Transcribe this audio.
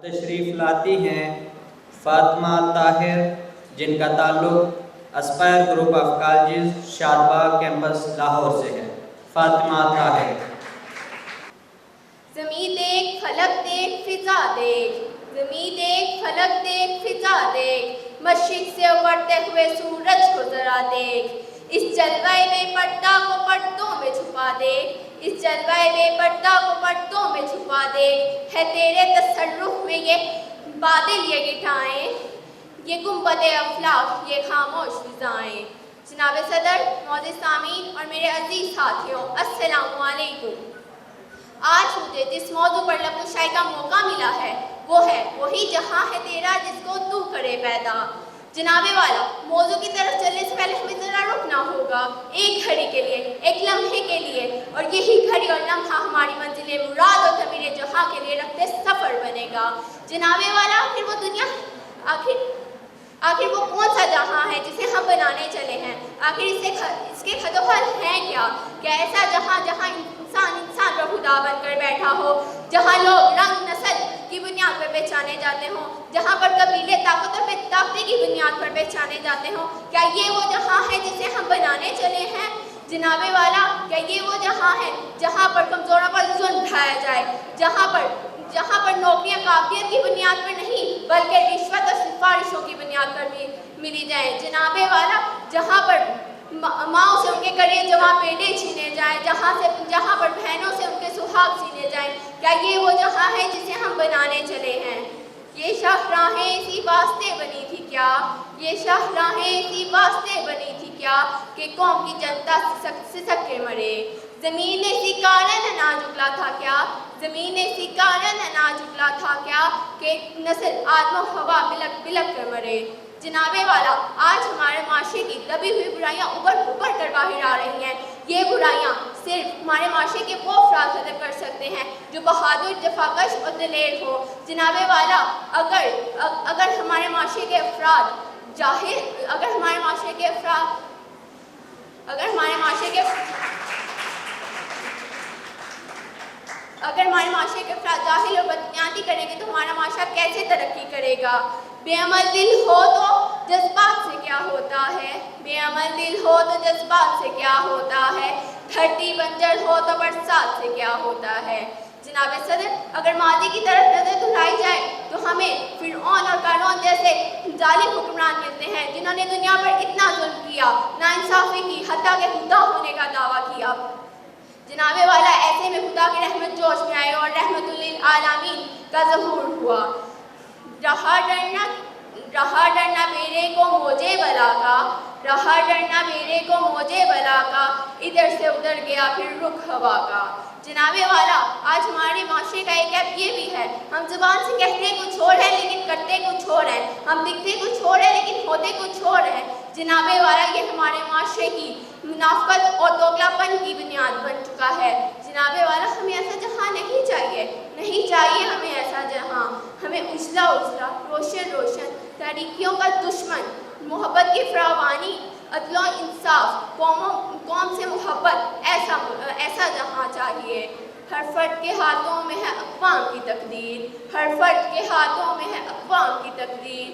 تشریف لاتی ہیں فاطمہ طاہر، جن کا تعلق Aspire group of colleges Shadbagh campus Lahore سے ہے۔ فاطمہ طاہر۔ زمین دیکھ فلک دیکھ فضا دیکھ، زمین دیکھ فلک دیکھ فضا دیکھ، مشرق سے ابھرتے ہوئے سورج کو ذرا دیکھ، اس جلوہ بے پردہ کو پردوں میں چھپا دیکھ، اس جلوہ بے پردہ کو پردوں میں چھپا دیکھ، ہے تیرے تصرف میں یہ بادل یہ گٹائیں، یہ گنبد افلاک یہ خاموش فضائیں۔ جناب صدر، معزز سامعین اور میرے عزیز ساتھیوں، السلام علیکم۔ آج مجھے جس موضوع پر لفظ شاعری کا موقع ملا ہے وہ ہے وہی جہاں ہے تیرا جس کو تو کرے پیدا۔ جناب والا، موضوع کی طرف چلنے سے پہلے ہمیں ذرا رکنا ہوگا، ایک گھڑی کے لیے، ایک لمحے کے لیے، اور یہی گھڑی اور لمحہ ہماری منزل مراد اور تعمیر جہاں کے لیے رخت سفر بنے گا۔ جناب والا، آخر وہ دنیا آخر وہ کون سا جہاں ہے جسے ہم بنانے چلے ہیں؟ آخر اس کے خد و خال ہیں کیا ایسا جہاں جہاں انسان پر خدا بن کر بیٹھا ہو، جہاں لوگ رنگ نسل کی بنیاد پر پہچانے جاتے ہوں، جہاں پر قبیلے طاقت اور طاقت کی بنیاد پر پہچانے جاتے ہوں؟ کیا یہ وہ جہاں ہے جسے ہم بنانے چلے ہیں؟ جناب والا، کیا یہ وہ جہاں ہے جہاں پر کمزوروں پر ظلم ڈھایا جائے، جہاں پر نوکریاں قابلیت کی بنیاد پر نہیں بلکہ رشوت اور سفارشوں کی بنیاد پر بھی ملی جائیں؟ جناب والا، جہاں پر ماؤں سے ان کے کرے جوان بیٹے چھینے جائیں، جہاں پر بہنوں سے ان کے سہاگ چھینے جائیں، کیا یہ وہ جہاں ہے جسے ہم بنانے چلے ہیں؟ یہ شاہراہیں اسی واسطے بنی تھی کیا، یہ شاہراہیں اسی واسطے بنی تھی کیا کہ قوم کی جنتا سسک کے مرے؟ زمین نے اسی کارن اناج اگلا تھا کیا، زمین نے اسی کارن اناج اگلا تھا کیا کہ نسل آدم و ہوا بلک بلک کر مرے؟ جناب والا، آج ہمارے معاشرے کی دبی ہوئی برائیاں ابھر کر باہر آ رہی ہیں۔ یہ برائیاں صرف ہمارے معاشرے کے وہ افراد ختم کر سکتے ہیں جو بہادر، دفاعکش اور دلیر ہو۔ جناب والا، اگر ہمارے معاشرے کے افراد جاہل اور بدقیانتی کریں گے تو ہمارا معاشرہ کیسے ترقی کرے گا؟ بے عمل دل ہو تو جذبات سے کیا ہوتا ہے، بے عمل دل ہو تو جذبات سے کیا ہوتا ہے، دھرتی بنجر ہو تو برسات سے کیا ہوتا ہے؟ جناب صدر، اگر ماضی کی طرف نظر دہرائی جائے تو ہمیں فرعون اور قارون جیسے ظالم حکمران ملتے ہیں جنہوں نے دنیا پر اتنا ظلم کیا، ناانصافی کی، حتیٰ کہ خدا ہونے کا دعویٰ کیا۔ جناب والا، ایسے میں خدا کی رحمت جوش میں آئے اور رحمت للعالمین کا ظہور ہوا۔ رہا ڈرنا میرے کو موجے بلا کا، رہا ڈرنا میرے کو موجے بلا کا، ادھر سے ادھر گیا پھر رخ ہوا کا۔ جناب والا، آج ہمارے معاشرے کا ایک عیب یہ بھی ہے، ہم زبان سے کہتے کچھ اور ہے لیکن کرتے کچھ اور ہے، ہم دکھتے کچھ اور ہے لیکن ہوتے کچھ اور ہے۔ جناب والا، یہ ہمارے معاشرے کی منافقت اور دوگلا پن کی بنیاد بن چکا ہے۔ جناب والا، ہمیں ایسا جہاں نہیں چاہیے ہمیں ایسا جہاں، ہمیں اجلا روشن تاریکیوں کا دشمن، محبت کی فراوانی، عدل و انصاف، قوم سے محبت، ایسا جہاں چاہیے۔ ہر فرد کے ہاتھوں میں ہے اقوام کی تقدیر، ہر فرد کے ہاتھوں میں ہے اقوام کی تقدیر،